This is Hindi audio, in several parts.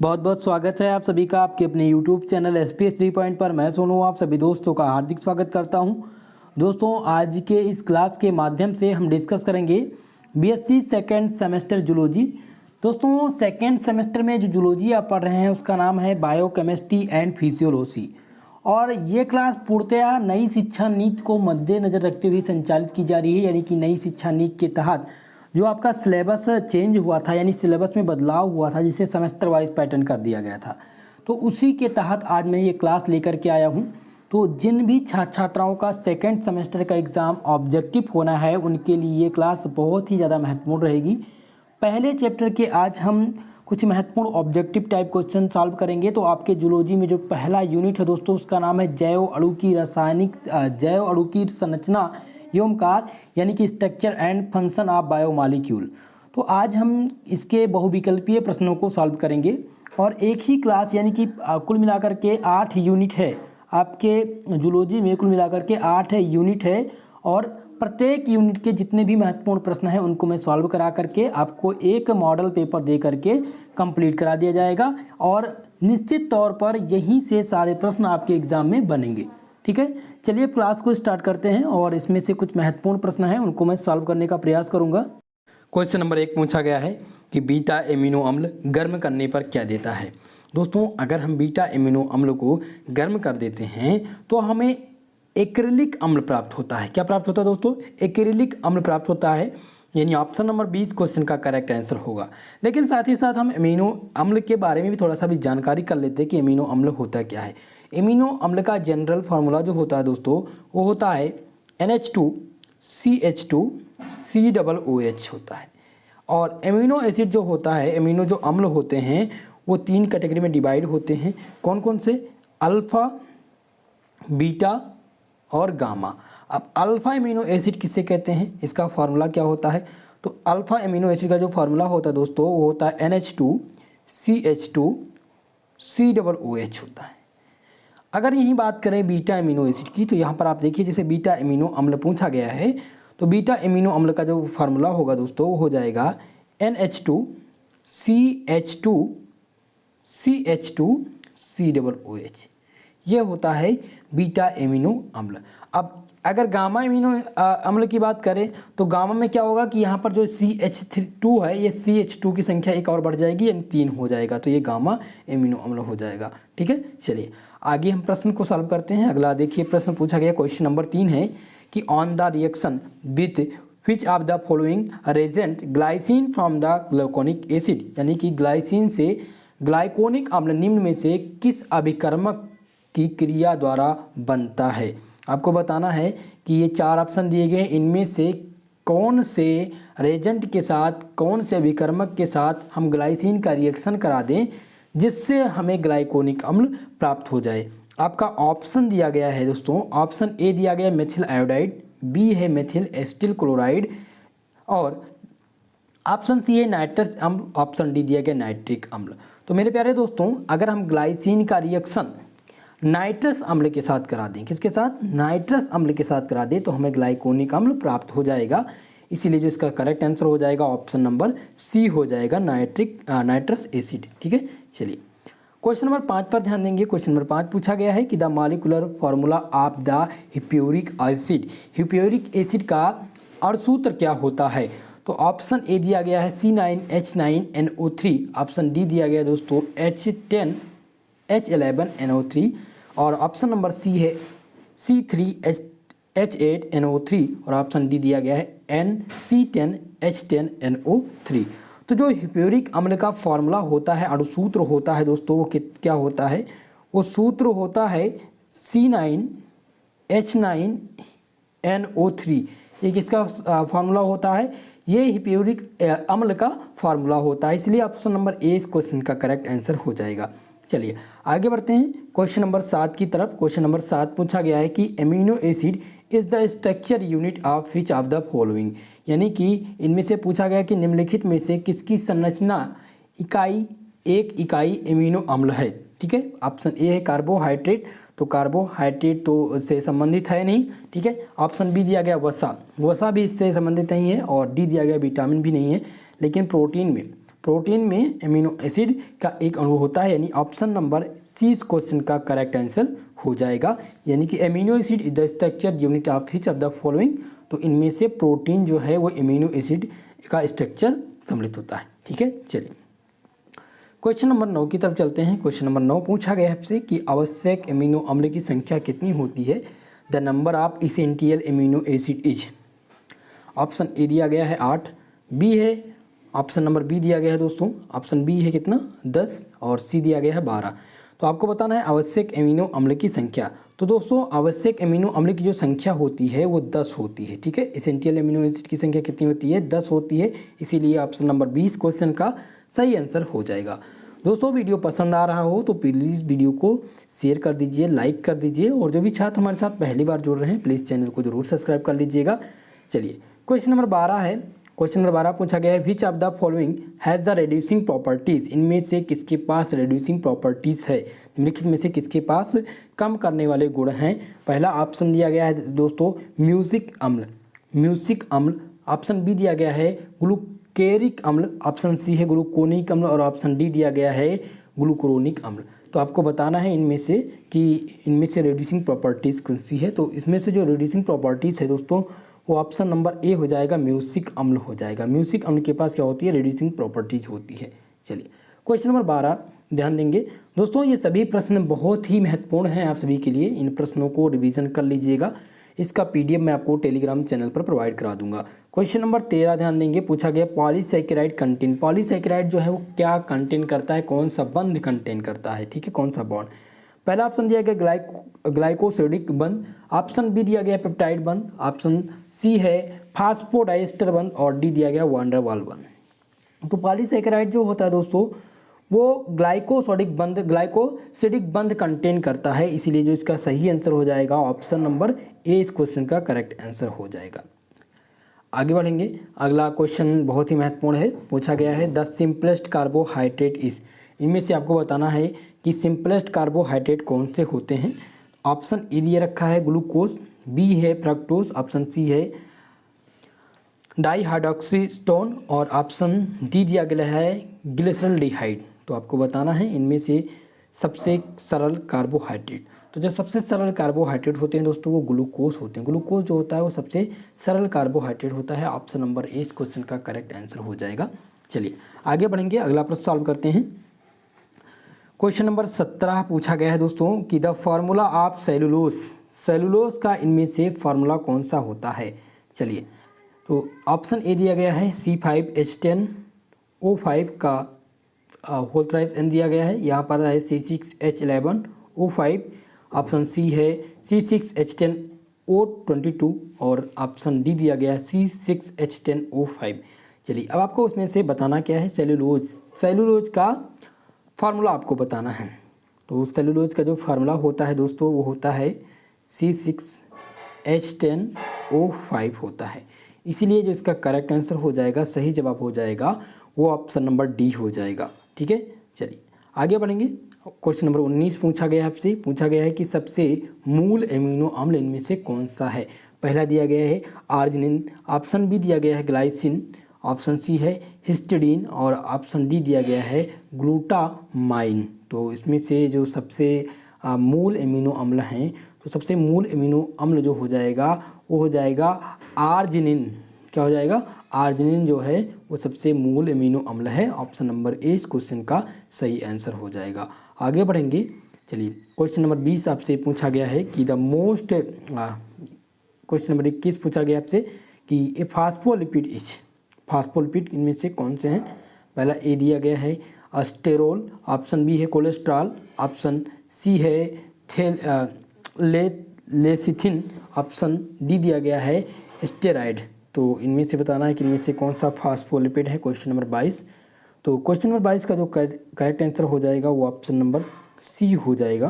बहुत बहुत स्वागत है आप सभी का आपके अपने YouTube चैनल SPS 3 पॉइंट पर। मैं सोनू आप सभी दोस्तों का हार्दिक स्वागत करता हूं। दोस्तों आज के इस क्लास के माध्यम से हम डिस्कस करेंगे BSc सेकेंड सेमेस्टर जूलॉजी। दोस्तों सेकेंड सेमेस्टर में जो जूलॉजी आप पढ़ रहे हैं उसका नाम है बायोकेमिस्ट्री एंड फिजियोलॉजी, और ये क्लास पूर्णतः नई शिक्षा नीति को मद्देनजर रखते हुए संचालित की जा रही है। यानी कि नई शिक्षा नीति के तहत जो आपका सिलेबस चेंज हुआ था, यानी सिलेबस में बदलाव हुआ था, जिसे सेमेस्टर वाइज पैटर्न कर दिया गया था, तो उसी के तहत आज मैं ये क्लास लेकर के आया हूँ। तो जिन भी छात्र छात्राओं का सेकेंड सेमेस्टर का एग्ज़ाम ऑब्जेक्टिव होना है उनके लिए ये क्लास बहुत ही ज़्यादा महत्वपूर्ण रहेगी। पहले चैप्टर के आज हम कुछ महत्वपूर्ण ऑब्जेक्टिव टाइप क्वेश्चन सॉल्व करेंगे। तो आपके जूलॉजी में जो पहला यूनिट है दोस्तों उसका नाम है जैव अणु की संरचना एवं कार्य, यानी कि structure and function of biomolecule. तो आज हम इसके बहुविकल्पीय प्रश्नों को सॉल्व करेंगे और एक ही क्लास यानी कि कुल मिलाकर के 8 यूनिट है आपके जूलॉजी में, कुल मिलाकर के 8 यूनिट है और प्रत्येक यूनिट के जितने भी महत्वपूर्ण प्रश्न हैं उनको मैं सॉल्व करा करके आपको एक मॉडल पेपर दे करके कंप्लीट करा दिया जाएगा और निश्चित तौर पर यहीं से सारे प्रश्न आपके एग्ज़ाम में बनेंगे। ठीक है, चलिए क्लास को स्टार्ट करते हैं और इसमें से कुछ महत्वपूर्ण प्रश्न हैं उनको मैं सॉल्व करने का प्रयास करूंगा। क्वेश्चन नंबर 1 पूछा गया है कि बीटा एमिनो अम्ल गर्म करने पर क्या देता है। दोस्तों अगर हम बीटा एमिनो अम्ल को गर्म कर देते हैं तो हमें एक्रिलिक अम्ल प्राप्त होता है। क्या प्राप्त होता है दोस्तों? एक्रिलिक अम्ल प्राप्त होता है, यानी ऑप्शन नंबर 20 क्वेश्चन का करेक्ट आंसर होगा। लेकिन साथ ही साथ हम एमिनो अम्ल के बारे में भी थोड़ा सा भी जानकारी कर लेते हैं कि एमिनो अम्ल होता क्या है। एमिनो अम्ल का जनरल फार्मूला जो होता है दोस्तों वो होता है NH2CH2COOH होता है। और एमिनो एसिड जो होता है, एमिनो जो अम्ल होते हैं वो 3 कैटेगरी में डिवाइड होते हैं। कौन कौन से? अल्फ़ा, बीटा और गामा। अब अल्फ़ा एमिनो एसिड किसे कहते हैं, इसका फार्मूला क्या होता है? तो अल्फ़ा एमिनो एसिड का जो फार्मूला होता है दोस्तों वो होता है NH2CH2COOH होता है। अगर यही बात करें बीटा एमिनो एसिड की तो यहाँ पर आप देखिए जैसे बीटा एमिनो अम्ल पूछा गया है तो बीटा एमिनो अम्ल का जो फार्मूला होगा दोस्तों वो हो जाएगा NH2CH2COOH। ये होता है बीटा एमिनो अम्ल। अब अगर गामा एमिनो अम्ल की बात करें तो गामा में क्या होगा कि यहाँ पर जो CH2 है ये CH2 की संख्या एक और बढ़ जाएगी, यानी 3 हो जाएगा, तो ये गामा एमिनो अम्ल हो जाएगा। ठीक है, चलिए आगे हम प्रश्न को सॉल्व करते हैं। अगला देखिए प्रश्न पूछा गया क्वेश्चन नंबर 3 है कि on the reaction with which of the following reagent glycine from the glyconic acid, यानी कि ग्लाइसिन से ग्लाइकोनिक अम्ल निम्न में से किस अभिकर्मक की क्रिया द्वारा बनता है। आपको बताना है कि ये 4 ऑप्शन दिए गए, इनमें से कौन से रेजेंट के साथ, कौन से अभिकर्मक के साथ हम ग्लाइसिन का रिएक्शन करा दें जिससे हमें ग्लाइकोनिक अम्ल प्राप्त हो जाए। आपका ऑप्शन दिया गया है दोस्तों, ऑप्शन ए दिया गया है मेथिल आयोडाइड, बी है मेथिल एसिटिल क्लोराइड और ऑप्शन सी है नाइट्रस अम्ल, ऑप्शन डी दिया गया नाइट्रिक अम्ल। तो मेरे प्यारे दोस्तों अगर हम ग्लाइसिन का रिएक्शन नाइट्रस अम्ल के साथ करा दें, किसके साथ? नाइट्रस अम्ल के साथ करा दें तो हमें ग्लाइकोनिक अम्ल प्राप्त हो जाएगा। इसीलिए जो इसका करेक्ट आंसर हो जाएगा ऑप्शन नंबर सी हो जाएगा, नाइट्रस एसिड। ठीक है, चलिए क्वेश्चन नंबर 5 पर ध्यान देंगे। क्वेश्चन नंबर 5 पूछा गया है कि the molecular formula of the hippuric acid, hippuric acid का अणुसूत्र क्या होता है। तो ऑप्शन ए दिया गया है C9H9NO3, ऑप्शन डी दिया गया दोस्तों H10H11NO3 और ऑप्शन नंबर सी है C3H8NO3 और ऑप्शन डी दिया गया है NC10H10NO3। तो जो हिप्योरिक अम्ल का फॉर्मूला होता है, अणुसूत्र होता है दोस्तों, वो क्या होता है? वो सूत्र होता है C9H9NO3। ये किसका फार्मूला होता है? ये हिप्योरिक अम्ल का फार्मूला होता है, इसलिए ऑप्शन नंबर ए इस क्वेश्चन का करेक्ट आंसर हो जाएगा। चलिए आगे बढ़ते हैं क्वेश्चन नंबर 7 की तरफ। क्वेश्चन नंबर 7 पूछा गया है कि amino acid is the structure unit of which of the following, यानी कि इनमें से पूछा गया कि निम्नलिखित में से किसकी संरचना एक इकाई एमिनो अम्ल है। ठीक है, ऑप्शन ए है कार्बोहाइड्रेट, तो कार्बोहाइड्रेट तो से संबंधित है नहीं। ठीक है, ऑप्शन बी दिया गया वसा भी इससे संबंधित नहीं है और डी दिया गया विटामिन भी नहीं है। लेकिन प्रोटीन में प्रोटीन में एमिनो एसिड का एक अणु होता है, यानी ऑप्शन नंबर सी इस क्वेश्चन का करेक्ट आंसर हो जाएगा। यानी कि amino acid is the structure unit of each of the following. तो इनमें से प्रोटीन जो है वो एमिनो एसिड का स्ट्रक्चर सम्मिलित होता है। ठीक है, चलिए क्वेश्चन नंबर 9 की तरफ चलते हैं। क्वेश्चन नंबर 9 पूछा गया है आपसे कि आवश्यक एमिनो अम्ल की संख्या कितनी होती है। The number of essential amino acid is. Option A दिया गया है 8, बी है ऑप्शन नंबर बी दिया गया है दोस्तों, ऑप्शन बी है कितना 10 और सी दिया गया है 12। तो आपको बताना है आवश्यक एमिनो अम्ल की संख्या। तो दोस्तों आवश्यक एमिनो अम्ल की जो संख्या होती है वो 10 होती है। ठीक है, एसेंशियल एमिनो एसिड की संख्या कितनी होती है 10 होती है, इसीलिए ऑप्शन नंबर 20 क्वेश्चन का सही आंसर हो जाएगा। दोस्तों वीडियो पसंद आ रहा हो तो प्लीज़ वीडियो को शेयर कर दीजिए, लाइक कर दीजिए, और जो भी छात्र हमारे साथ पहली बार जुड़ रहे हैं प्लीज़ चैनल को जरूर सब्सक्राइब कर लीजिएगा। चलिए क्वेश्चन नंबर 12 है। क्वेश्चन नंबर 12 पूछा गया है विच of the following has the reducing properties. इनमें से किसके पास रिड्यूसिंग प्रॉपर्टीज़ है, निम्नलिखित में से किसके पास कम करने वाले गुण हैं। पहला ऑप्शन दिया गया है दोस्तों म्यूसिक अम्ल, ऑप्शन बी दिया गया है ग्लूकेरिक अम्ल, ऑप्शन सी है ग्लूकोनिक अम्ल और ऑप्शन डी दिया गया है ग्लूकुरोनिक अम्ल। तो आपको बताना है इनमें से कि इनमें से रिड्यूसिंग प्रॉपर्टीज़ कौन सी है। तो इसमें से जो रिड्यूसिंग प्रॉपर्टीज़ है दोस्तों वो ऑप्शन नंबर ए हो जाएगा, म्यूसिक अम्ल हो जाएगा। म्यूसिक अम्ल के पास क्या होती है रिड्यूसिंग प्रॉपर्टीज होती है। चलिए क्वेश्चन नंबर 12 ध्यान देंगे दोस्तों, ये सभी प्रश्न बहुत ही महत्वपूर्ण हैं आप सभी के लिए। इन प्रश्नों को रिवीजन कर लीजिएगा, इसका पीडीएफ मैं आपको टेलीग्राम चैनल पर प्रोवाइड करा दूंगा। क्वेश्चन नंबर 13 ध्यान देंगे, पूछा गया पॉलीसैकेराइड कंटेन। पॉलीसैकेराइड जो है वो क्या कंटेन करता है, कौन सा बंध कंटेन करता है। ठीक है, कौन सा बॉन्ड। पहला ऑप्शन दिया गया ग्लाइकोसिडिक बंध, ऑप्शन बी दिया गया पेप्टाइड बंध, ऑप्शन सी है फास्फोडाइस्टर बंध और डी दिया गया वान डेर वाल बंध। तो पॉलीसैकेराइड जो होता है दोस्तों वो ग्लाइकोसिडिक बंध कंटेन करता है, इसीलिए जो इसका सही आंसर हो जाएगा ऑप्शन नंबर ए इस क्वेश्चन का करेक्ट आंसर हो जाएगा। आगे बढ़ेंगे, अगला क्वेश्चन बहुत ही महत्वपूर्ण है। पूछा गया है द सिंपलेस्ट कार्बोहाइड्रेट इज। इनमें से आपको बताना है कि सिंपलेस्ट कार्बोहाइड्रेट कौन से होते हैं। ऑप्शन ए दिया रखा है ग्लूकोज, बी है फ्रक्टोज, ऑप्शन सी है डाईहाइड्रोक्सीस्टोन और ऑप्शन डी दिया गया है ग्लिसरॉल्डिहाइड। तो आपको बताना है इनमें से सबसे सरल कार्बोहाइड्रेट। तो जो सबसे सरल कार्बोहाइड्रेट होते हैं दोस्तों वो ग्लूकोज होते हैं। ग्लूकोज जो होता है वो सबसे सरल कार्बोहाइड्रेट होता है। ऑप्शन नंबर ए इस क्वेश्चन का करेक्ट आंसर हो जाएगा। चलिए आगे बढ़ेंगे, अगला प्रश्न सॉल्व करते हैं। क्वेश्चन नंबर 17 पूछा गया है दोस्तों कि द फार्मूला ऑफ सेलुलोज का इनमें से फार्मूला कौन सा होता है। चलिए तो ऑप्शन ए दिया गया है C5H10O5 का होल थ्राइस एन दिया गया है, यहाँ पर है C6H11O5, ऑप्शन सी है C6H10O22 और ऑप्शन डी दिया गया है C6H10O5। चलिए अब आपको उसमें से बताना क्या है सेलुलोज का फार्मूला आपको बताना है। तो सेलुलोज का जो फार्मूला होता है दोस्तों वो होता है C6H10O5 होता है, इसीलिए जो इसका करेक्ट आंसर हो जाएगा, सही जवाब हो जाएगा वो ऑप्शन नंबर डी हो जाएगा। ठीक है, चलिए आगे बढ़ेंगे। क्वेश्चन नंबर 19 पूछा गया आपसे, पूछा गया है कि सबसे मूल एमिनो अम्ल इनमें से कौन सा है। पहला दिया गया है आर्जिनिन, ऑप्शन बी दिया गया है ग्लाइसिन, ऑप्शन सी है हिस्टिडीन और ऑप्शन डी दिया गया है ग्लूटामाइन। तो इसमें से जो सबसे मूल एमिनो अम्ल हैं, तो सबसे मूल एमिनो अम्ल जो हो जाएगा वो हो जाएगा आर्जिनिन। क्या हो जाएगा, आर्जिनिन जो है वो सबसे मूल एमिनो अम्ल है। ऑप्शन नंबर ए इस क्वेश्चन का सही आंसर हो जाएगा। आगे बढ़ेंगे, चलिए क्वेश्चन नंबर 20 आपसे पूछा गया है कि क्वेश्चन नंबर 21 पूछा गया आपसे कि ए फास्फोलिपिड इनमें से कौन से हैं। पहला ए दिया गया है अस्टेरोल, ऑप्शन बी है कोलेस्ट्रॉल, ऑप्शन सी है लेसिथिन, ऑप्शन डी दिया गया है स्टेरॉइड। तो इनमें से बताना है कि इनमें से कौन सा फास्फोलिपिड है। क्वेश्चन नंबर 22, तो क्वेश्चन नंबर 22 का जो करेक्ट आंसर हो जाएगा वो ऑप्शन नंबर सी हो जाएगा,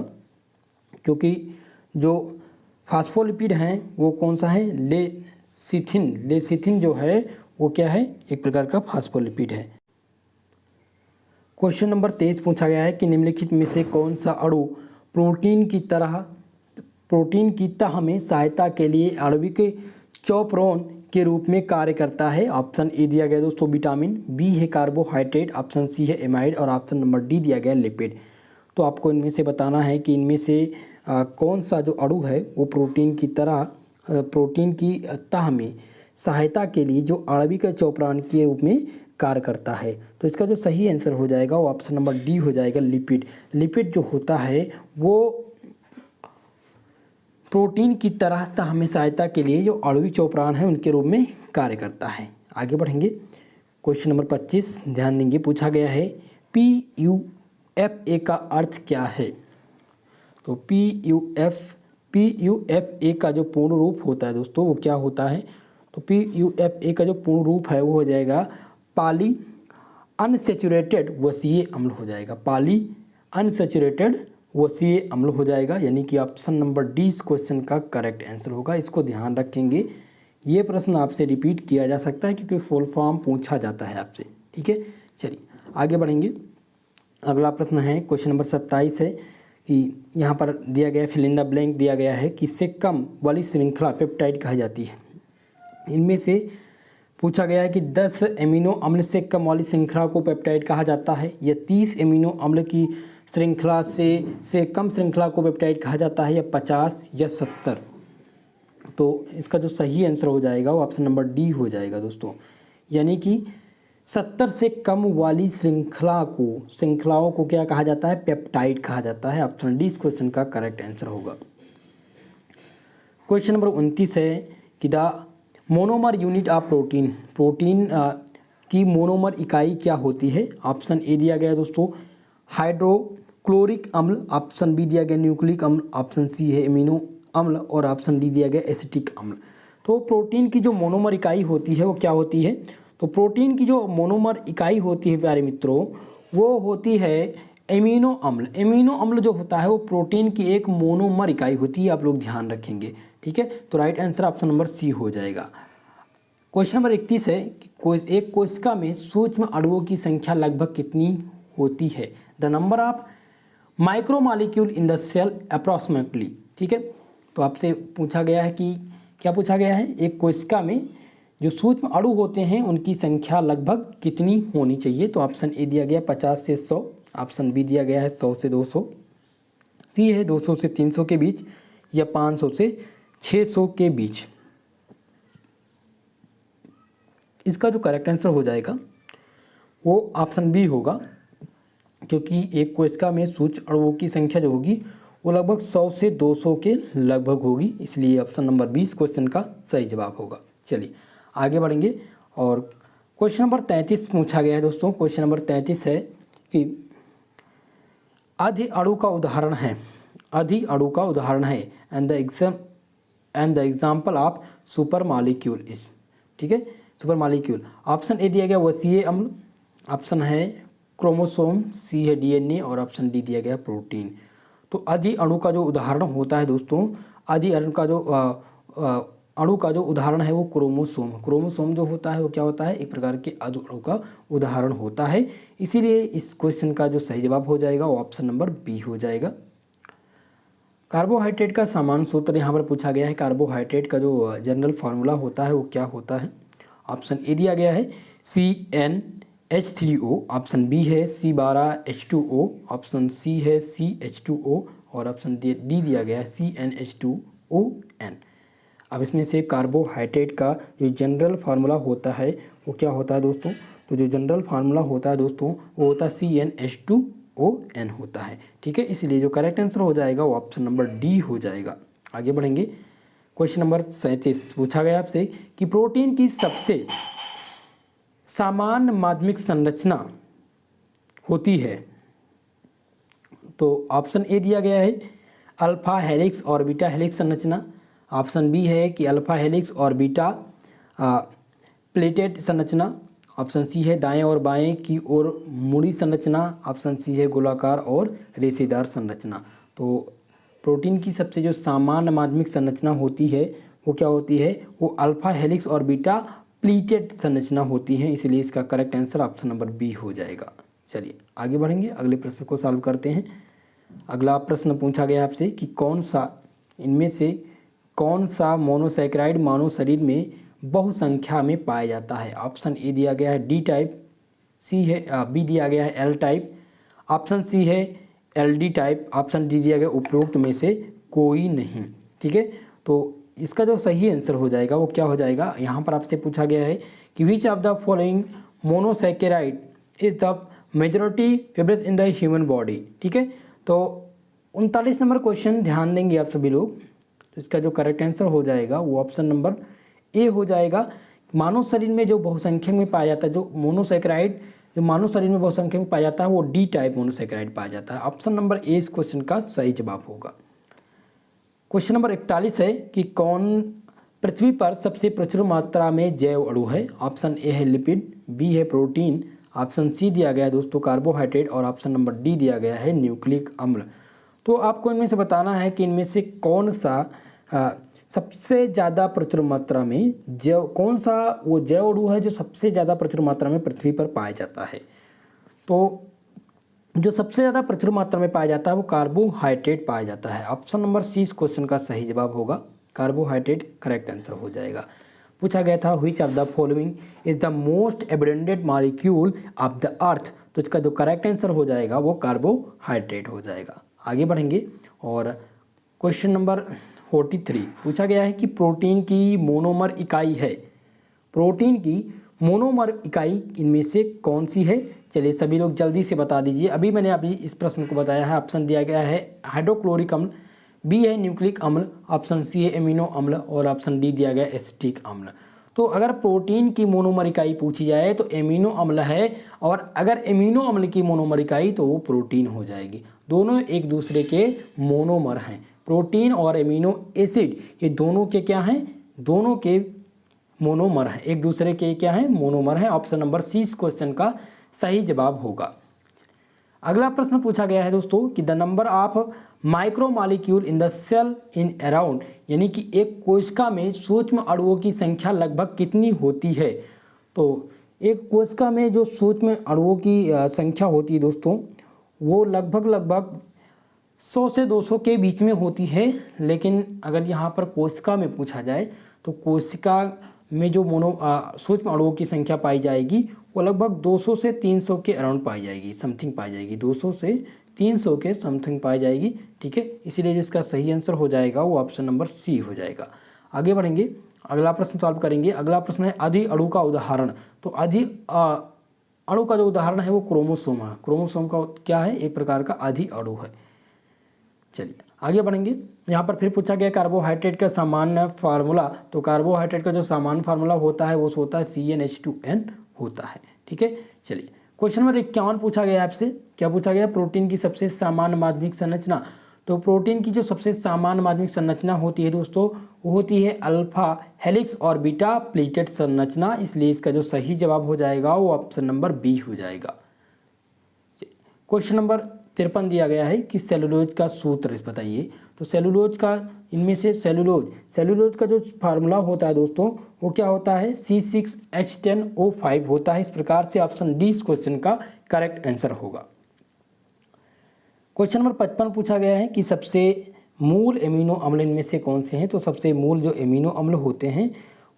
क्योंकि जो फास्फोलिपिड हैं वो कौन सा है लेसिथिन जो है वो क्या है, एक प्रकार का फास्फोलिपिड है। क्वेश्चन नंबर 23 पूछा गया है कि निम्नलिखित में से कौन सा अणु प्रोटीन की तह में सहायता के लिए आणविक चौपरोन के रूप में कार्य करता है? ऑप्शन ए दिया गया दोस्तों विटामिन, बी है कार्बोहाइड्रेट, ऑप्शन सी है एमाइड और ऑप्शन नंबर डी दिया गया लिपिड। तो आपको इनमें से बताना है कि इनमें से कौन सा जो अणु है वो प्रोटीन की तरह प्रोटीन की तह में सहायता के लिए जो आणविक चौपरान के रूप में कार्य करता है। तो इसका जो सही आंसर हो जाएगा वो ऑप्शन नंबर डी हो जाएगा लिपिड। लिपिड जो होता है वो प्रोटीन की तरह तह में सहायता के लिए जो आणविक चौपरान है उनके रूप में कार्य करता है। आगे बढ़ेंगे, क्वेश्चन नंबर 25 ध्यान देंगे, पूछा गया है PUFA का अर्थ क्या है? तो PUFA का जो पूर्ण रूप होता है दोस्तों वो क्या होता है? तो PUFA का जो पूर्ण रूप है वो हो जाएगा पॉली अनसैचुरेटेड वसीय अम्ल हो जाएगा। पॉली अनसैचुरेटेड वसीय अम्ल हो जाएगा, यानी कि ऑप्शन नंबर डी इस क्वेश्चन का करेक्ट आंसर होगा। इसको ध्यान रखेंगे, ये प्रश्न आपसे रिपीट किया जा सकता है क्योंकि फुल फॉर्म पूछा जाता है आपसे। ठीक है, चलिए आगे बढ़ेंगे। अगला प्रश्न है क्वेश्चन नंबर 27 है कि यहाँ पर दिया गया फिल इन द ब्लैंक दिया गया है कि इससे कम वाली श्रृंखला पेप्टाइड कहा जाती है। इनमें से पूछा गया है कि 10 एमिनो अम्ल से कम वाली श्रृंखला को पेप्टाइड कहा जाता है, या 30 एमिनो अम्ल की श्रृंखला से कम श्रृंखला को पेप्टाइड कहा जाता है, या 50 या 70। तो इसका जो सही आंसर हो जाएगा वो ऑप्शन नंबर डी हो जाएगा दोस्तों, यानी कि 70 से कम वाली श्रृंखलाओं को क्या कहा जाता है? पेप्टाइड कहा जाता है। ऑप्शन डी इस क्वेश्चन का करेक्ट आंसर होगा। क्वेश्चन नंबर 29 है कि the monomer unit of protein, protein की मोनोमर इकाई क्या होती है? ऑप्शन ए दिया गया दोस्तों हाइड्रोक्लोरिक अम्ल, ऑप्शन बी दिया गया न्यूक्लिक अम्ल, ऑप्शन सी है एमिनो अम्ल और ऑप्शन डी दिया गया एसिटिक अम्ल। तो प्रोटीन की जो मोनोमर इकाई होती है वो क्या होती है? तो प्रोटीन की जो मोनोमर इकाई होती है प्यारे मित्रों वो होती है एमिनो अम्ल। एमिनो अम्ल जो होता है वो प्रोटीन की एक मोनोमर इकाई होती है, आप लोग ध्यान रखेंगे। ठीक है, तो right answer option number C हो जाएगा। क्वेश्चन नंबर 31 है कि एक कोशिका में सूक्ष्म अणुओं की संख्या लगभग कितनी होती है? The number of micromolecule in the cell approximately. ठीक है, तो आपसे पूछा गया है कि क्या पूछा गया है? एक कोशिका में जो सूक्ष्म अणु होते हैं उनकी संख्या लगभग कितनी होनी चाहिए? तो ऑप्शन ए दिया गया 50 से 100, ऑप्शन बी दिया गया है 100 से 200, सी है 200 से 300 के बीच, या 500 से 600 के बीच। इसका जो करेक्ट आंसर हो जाएगा वो ऑप्शन बी होगा, क्योंकि एक कोशिका में सूक्ष्म अणुओं की संख्या जो होगी वो लगभग 100 से 200 के लगभग होगी, इसलिए ऑप्शन नंबर 20 क्वेश्चन का सही जवाब होगा। चलिए आगे बढ़ेंगे और क्वेश्चन नंबर 33 पूछा गया है दोस्तों। क्वेश्चन नंबर 33 है कि अधि अणु का उदाहरण है, अधि अणु का उदाहरण है and the example of super molecule is. ठीक है, सुपर मॉलिक्यूल ऑप्शन ए दिया गया वसीय अम्ल, ऑप्शन है क्रोमोसोम, सी है डीएनए और ऑप्शन डी दिया गया प्रोटीन। तो अधि अणु का जो उदाहरण होता है दोस्तों, अधि अणु का जो अणु का जो उदाहरण है वो क्रोमोसोम। क्रोमोसोम जो होता है वो क्या होता है? एक प्रकार के अणु का उदाहरण होता है, इसीलिए इस क्वेश्चन का जो सही जवाब हो जाएगा वो ऑप्शन नंबर बी हो जाएगा। कार्बोहाइड्रेट का सामान्य सूत्र यहाँ पर पूछा गया है। कार्बोहाइड्रेट का जो जनरल फार्मूला होता है वो क्या होता है? ऑप्शन ए दिया गया है CnH3O, ऑप्शन बी है C12H2O, ऑप्शन सी है CH2O और ऑप्शन डी दिया गया है CnH2ON। अब इसमें से कार्बोहाइड्रेट का जो जनरल फार्मूला होता है वो क्या होता है दोस्तों? तो जो जनरल फार्मूला होता है दोस्तों वो होता है CnH2ON होता है। ठीक है, इसलिए जो करेक्ट आंसर हो जाएगा वो ऑप्शन नंबर डी हो जाएगा। आगे बढ़ेंगे, क्वेश्चन नंबर 37 पूछा गया आपसे कि प्रोटीन की सबसे सामान्य माध्यमिक संरचना होती है। तो ऑप्शन ए दिया गया है अल्फा हेलिक्स और बीटा हेलिक्स संरचना, ऑप्शन बी है कि अल्फा हेलिक्स और बीटा प्लेटेड संरचना, ऑप्शन सी है दाएं और बाएं की ओर मुड़ी संरचना, ऑप्शन सी है गोलाकार और रेशेदार संरचना। तो प्रोटीन की सबसे जो सामान्य माध्यमिक संरचना होती है वो क्या होती है? वो अल्फा हेलिक्स और बीटा प्लीटेड संरचना होती है, इसलिए इसका correct answer option number B हो जाएगा। चलिए आगे बढ़ेंगे, अगले प्रश्न को सॉल्व करते हैं। अगला प्रश्न पूछा गया आपसे कि इनमें से कौन सा मोनोसैकेराइड मानव शरीर में बहुसंख्या में पाया जाता है? ऑप्शन ए दिया गया है डी टाइप, सी है बी दिया गया है एल टाइप, ऑप्शन सी है L D type, option D दिया गया उपरोक्त में से कोई नहीं। ठीक है, तो इसका जो सही आंसर हो जाएगा वो क्या हो जाएगा, यहाँ पर आपसे पूछा गया है कि विच of the following monosaccharide is the majority fibrous in the human body. ठीक है, तो 39 नंबर क्वेश्चन ध्यान देंगे आप सभी लोग। तो इसका जो करेक्ट आंसर हो जाएगा वो ऑप्शन नंबर ए हो जाएगा। मानव शरीर में जो बहुसंख्यक में पाया जाता है, जो मोनोसैकेराइड जो मानव शरीर में बहुसंख्यक में पाया जाता है, वो डी टाइप मोनोसैकेराइड पाया जाता है। ऑप्शन नंबर ए इस क्वेश्चन का सही जवाब होगा। क्वेश्चन नंबर 41 है कि कौन पृथ्वी पर सबसे प्रचुर मात्रा में जैव अणु है? ऑप्शन ए है लिपिड, बी है प्रोटीन, ऑप्शन सी दिया गया है दोस्तों कार्बोहाइड्रेट, और ऑप्शन नंबर डी दिया गया है न्यूक्लिक अम्ल। तो आपको इनमें से बताना है कि इनमें से कौन सा सबसे ज़्यादा प्रचुर मात्रा में कौन सा वो जैव अणु है जो सबसे ज़्यादा प्रचुर मात्रा में पृथ्वी पर पाया जाता है। तो जो सबसे ज़्यादा प्रचुर मात्रा में पाया जाता है वो कार्बोहाइड्रेट पाया जाता है। ऑप्शन नंबर सी इस क्वेश्चन का सही जवाब होगा, कार्बोहाइड्रेट करेक्ट आंसर हो जाएगा। पूछा गया था which of the following is the most abundant molecule of the earth, तो इसका जो करेक्ट आंसर हो जाएगा वो कार्बोहाइड्रेट हो जाएगा। आगे बढ़ेंगे और क्वेश्चन नंबर 43 पूछा गया है कि प्रोटीन की मोनोमर इकाई है, प्रोटीन की मोनोमर इकाई इनमें से कौन सी है? चलिए सभी लोग जल्दी से बता दीजिए। अभी मैंने इस प्रश्न को बताया है। ऑप्शन दिया गया है हाइड्रोक्लोरिक अम्ल, बी है न्यूक्लिक अम्ल, ऑप्शन सी है एमिनो अम्ल, और ऑप्शन डी दिया गया एसिटिक अम्ल। तो अगर प्रोटीन की मोनोमर इकाई पूछी जाए तो एमिनो अम्ल है, और अगर एमिनो अम्ल की मोनोमर इकाई तो वो प्रोटीन हो जाएगी। दोनों एक दूसरे के मोनोमर हैं। प्रोटीन और एमिनो एसिड ये दोनों के क्या हैं? दोनों के मोनोमर हैं, एक दूसरे के क्या हैं? मोनोमर हैं। ऑप्शन नंबर सी इस क्वेश्चन का सही जवाब होगा। अगला प्रश्न पूछा गया है दोस्तों कि the number of micromolecule in the cell in around, यानी कि एक कोशिका में सूक्ष्म अणुओं की संख्या लगभग कितनी होती है? तो एक कोशिका में जो सूक्ष्म अणुओं की संख्या होती है दोस्तों वो लगभग 100 से 200 के बीच में होती है। लेकिन अगर यहाँ पर कोशिका में पूछा जाए तो कोशिका में जो सूक्ष्म अणुओं की संख्या पाई जाएगी वो लगभग 200 से 300 के अराउंड पाई जाएगी, समथिंग पाई जाएगी, 200 से 300 के समथिंग पाई जाएगी। ठीक है, इसीलिए जिसका सही आंसर हो जाएगा वो ऑप्शन नंबर सी हो जाएगा। आगे बढ़ेंगे, अगला प्रश्न सॉल्व करेंगे। अगला प्रश्न है अधि अणु का उदाहरण। तो अधि अणु का जो उदाहरण है वो क्रोमोसोम है। क्रोमोसोम का क्या है? एक प्रकार का अधि अणु है। चलिए आगे बढ़ेंगे। यहाँ पर फिर पूछा गया कार्बोहाइड्रेट का सामान्य फार्मूला। तो कार्बोहाइड्रेट का जो सामान्य फार्मूला होता है वो होता है CnH2n होता है। ठीक है, चलिए क्वेश्चन नंबर 51 पूछा गया आपसे। क्या पूछा गया? प्रोटीन की सबसे सामान्य माध्यमिक संरचना। तो प्रोटीन की जो सबसे सामान्य माध्यमिक संरचना होती है दोस्तों वो होती है अल्फा हेलिक्स और बीटा प्लेटेड संरचना, इसलिए इसका जो सही जवाब हो जाएगा वो ऑप्शन नंबर बी हो जाएगा। क्वेश्चन नंबर 53 दिया गया है कि सेलुलोज का सूत्र बताइए। तो सेलुलोज का इनमें से सेलुलोज का जो फार्मूला होता है दोस्तों वो क्या होता है? C6H10O5 होता है। इस प्रकार से ऑप्शन डी इस क्वेश्चन का करेक्ट आंसर होगा। क्वेश्चन नंबर 55 पूछा गया है कि सबसे मूल एमिनो अम्ल इनमें से कौन से हैं? तो सबसे मूल जो एमिनो अम्ल होते हैं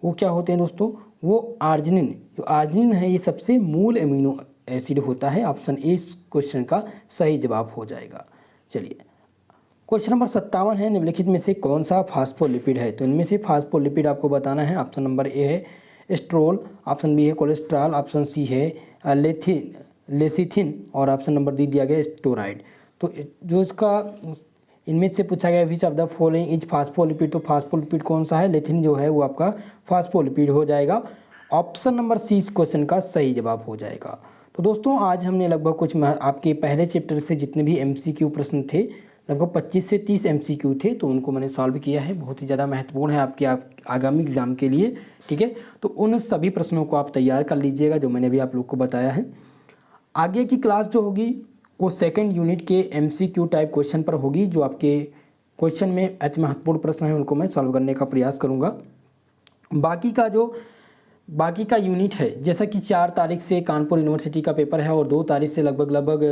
वो क्या होते हैं दोस्तों? वो आर्जिनिन, जो आर्जिनिन है ये सबसे मूल एमिनो एसिड होता है। ऑप्शन ए इस क्वेश्चन का सही जवाब हो जाएगा। चलिए क्वेश्चन नंबर 57 है निम्नलिखित में से कौन सा फास्फोलिपिड है? तो इनमें से फास्फोलिपिड आपको बताना है। ऑप्शन नंबर ए है एस्ट्रोल, ऑप्शन बी है कोलेस्ट्रॉल, ऑप्शन सी है लेसिथिन, और ऑप्शन नंबर डी दिया गया स्टोराइड। तो जो इसका इनमें से पूछा गया विच of the following is phospholipid, तो फास्फोलिपिड कौन सा है? लेथिन जो है वो आपका फास्फोलिपिड हो जाएगा। ऑप्शन नंबर सी इस क्वेश्चन का सही जवाब हो जाएगा। तो दोस्तों आज हमने लगभग कुछ आपके पहले चैप्टर से जितने भी MCQ प्रश्न थे लगभग 25 से 30 MCQ थे तो उनको मैंने सॉल्व किया है। बहुत ही ज़्यादा महत्वपूर्ण है आपके आगामी एग्जाम के लिए। ठीक है, तो उन सभी प्रश्नों को आप तैयार कर लीजिएगा जो मैंने भी आप लोग को बताया है। आगे की क्लास जो होगी वो सेकेंड यूनिट के MCQ टाइप क्वेश्चन पर होगी। जो आपके क्वेश्चन में अति महत्वपूर्ण प्रश्न है उनको मैं सॉल्व करने का प्रयास करूँगा। बाकी का यूनिट है जैसा कि 4 तारीख से कानपुर यूनिवर्सिटी का पेपर है और 2 तारीख से लगभग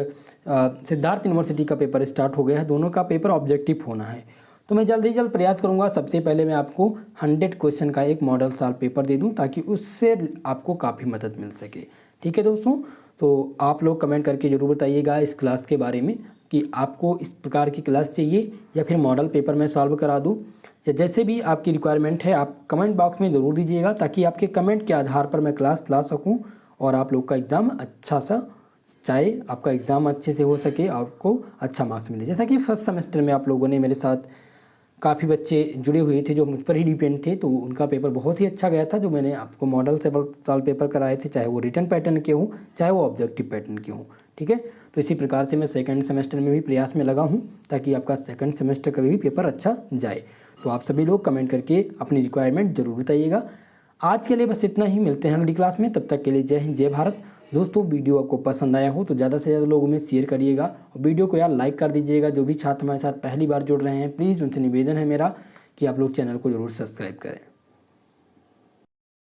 सिद्धार्थ यूनिवर्सिटी का पेपर स्टार्ट हो गया है। दोनों का पेपर ऑब्जेक्टिव होना है। तो मैं जल्द ही जल्द प्रयास करूंगा सबसे पहले मैं आपको 100 क्वेश्चन का एक मॉडल सॉल्व पेपर दे दूं ताकि उससे आपको काफ़ी मदद मिल सके। ठीक है दोस्तों, तो आप लोग कमेंट करके ज़रूर बताइएगा इस क्लास के बारे में कि आपको इस प्रकार की क्लास चाहिए या फिर मॉडल पेपर मैं सॉल्व करा दूँ, या जैसे भी आपकी रिक्वायरमेंट है आप कमेंट बॉक्स में ज़रूर दीजिएगा ताकि आपके कमेंट के आधार पर मैं क्लास ला सकूँ और आप लोग का एग्ज़ाम अच्छा सा, चाहे आपका एग्ज़ाम अच्छे से हो सके, आपको अच्छा मार्क्स मिले। जैसा कि फर्स्ट सेमेस्टर में आप लोगों ने मेरे साथ काफ़ी बच्चे जुड़े हुए थे जो मुझ पर ही डिपेंड थे, तो उनका पेपर बहुत ही अच्छा गया था जो मैंने आपको मॉडल सॉल्व पेपर कराए थे, चाहे वो रिटन पैटर्न के हों चाहे वो ऑब्जेक्टिव पैटर्न के हों। ठीक है, तो इसी प्रकार से मैं सेकंड सेमेस्टर में भी प्रयास में लगा हूँ ताकि आपका सेकंड सेमेस्टर का भी पेपर अच्छा जाए। तो आप सभी लोग कमेंट करके अपनी रिक्वायरमेंट जरूर बताइएगा। आज के लिए बस इतना ही, मिलते हैं अगली क्लास में, तब तक के लिए जय हिंद जय भारत। दोस्तों वीडियो आपको पसंद आया हो तो ज़्यादा से ज़्यादा लोगों में शेयर करिएगा और वीडियो को यार लाइक कर दीजिएगा। जो भी छात्र हमारे साथ पहली बार जुड़ रहे हैं प्लीज़ उनसे निवेदन है मेरा कि आप लोग चैनल को ज़रूर सब्सक्राइब करें।